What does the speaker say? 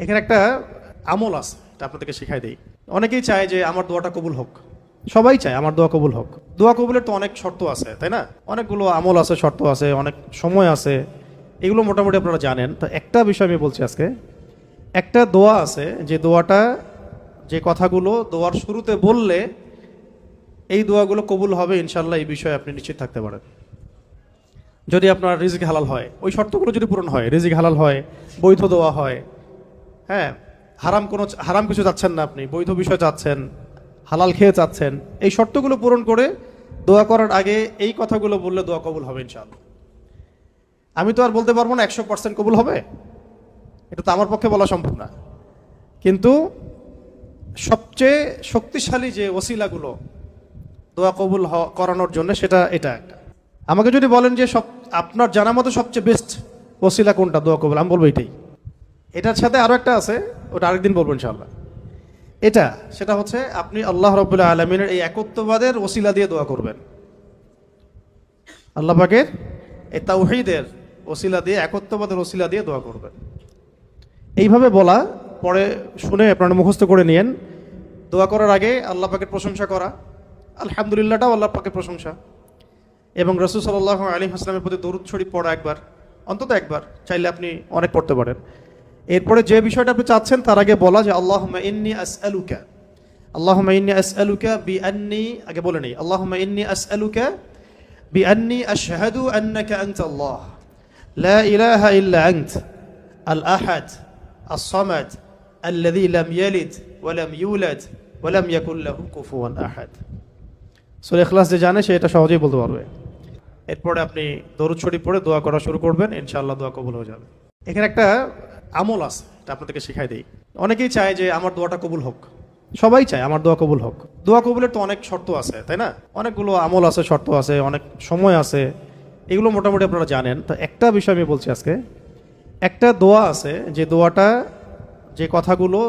এখানে একটা আমল আছে, এটা আপনাদেরকে শিখাই দিই। অনেকেই চায় যে আমার দোয়াটা কবুল হোক, সবাই চায় আমার দোয়া কবুল হোক। দোয়া কবুলের তো অনেক শর্ত আছে, তাই না? অনেকগুলো আমল আছে, শর্ত আছে, অনেক সময় আছে, এগুলো মোটামুটি আপনারা জানেন। তো একটা বিষয় আমি বলছি আজকে, একটা দোয়া আছে যে দোয়াটা, যে কথাগুলো দোয়ার শুরুতে বললে এই দোয়াগুলো কবুল হবে ইনশাল্লাহ, এই বিষয়ে আপনি নিশ্চিত থাকতে পারেন। যদি আপনার রিজিক হালাল হয়, ওই শর্তগুলো যদি পূরণ হয়, রিজিক হালাল হয়, বৈধ দোয়া হয়, হ্যাঁ, হারাম কিছু চাচ্ছেন না, আপনি বৈধ বিষয় চাচ্ছেন, হালাল খেয়ে চাচ্ছেন, এই শর্তগুলো পূরণ করে দোয়া করার আগে এই কথাগুলো বললে দোয়া কবুল হবে ইনশাআল্লাহ। আমি তো আর বলতে পারবো না 100% কবুল হবে, এটা তো আমার পক্ষে বলা সম্ভব না। কিন্তু সবচেয়ে শক্তিশালী যে ওসিলাগুলো দোয়া কবুল করানোর জন্য, সেটা এটা একটা। আমাকে যদি বলেন যে আপনার জানা মতো সবচেয়ে বেস্ট ওসিলা কোনটা দোয়া কবুল, আমি বলবো এটাই। এটার সাথে আরো একটা আছে, ওটা আরেকদিন বলবো ইনশাআল্লাহ। সেটা হচ্ছে আপনি আল্লাহ রাব্বুল আলামিনের এই একত্ববাদের ওসিলা দিয়ে দোয়া করবেন। আল্লাহ পাকের এই তাওহীদের ওসিলা দিয়ে, একত্ববাদের ওসিলা দিয়ে দোয়া করবেন। এইভাবে বলা, পরে শুনে আপনারা মুখস্থ করে নিয়েন। দোয়া করার আগে আল্লাহ পাকের প্রশংসা করা, আলহামদুলিল্লাহটাও আল্লাহ পাকের প্রশংসা, এবং রাসূল সাল্লাল্লাহু আলাইহি ওয়াসাল্লামের প্রতি দরুদ শরীফ পড়া একবার, অন্তত একবার, চাইলে আপনি অনেক পড়তে পারেন। এরপরে যে বিষয়টা আপনি চাচ্ছেন তার আগে বলা যে আল্লাহুম্মা ইন্নী আসআলুকা বিআন্নী, আগে বলে নেই, আল্লাহুম্মা ইন্নী আসআলুকা বিআন্নী আশহাদু আন্নাকা আনতাল্লাহ লা ইলাহা ইল্লা আনত আল আহাদ আস সামাদ আল্লাযী লাম ইয়ালিদ ওয়া লাম ইউলাদ ওয়া লাম ইয়াকুল লাহু কুফুয়ান আহাদ। সূরা ইখলাস যে জানে সে এটা সহজেই বলতে পারবে। এরপরে আপনি দরুদ শরীফ পড়ে দোয়া করা শুরু করবেন, ইনশাআল্লাহ দোয়া কবুল হয়ে যাবে। এখানে একটা আমল আছে, এটা আপনাদেরকে শিখাই দিই। অনেকেই চায় যে আমার দোয়াটা কবুল হোক, সবাই চায় আমার দোয়া কবুল হোক। দোয়া কবুলের তো অনেক শর্ত আছে, তাই না? অনেকগুলো আমল আছে, শর্ত আছে, অনেক সময় আছে, এগুলো মোটামুটি আপনারা জানেন। তো একটা বিষয় আমি বলছি আজকে, একটা দোয়া আছে যে দোয়াটা, যে কথাগুলো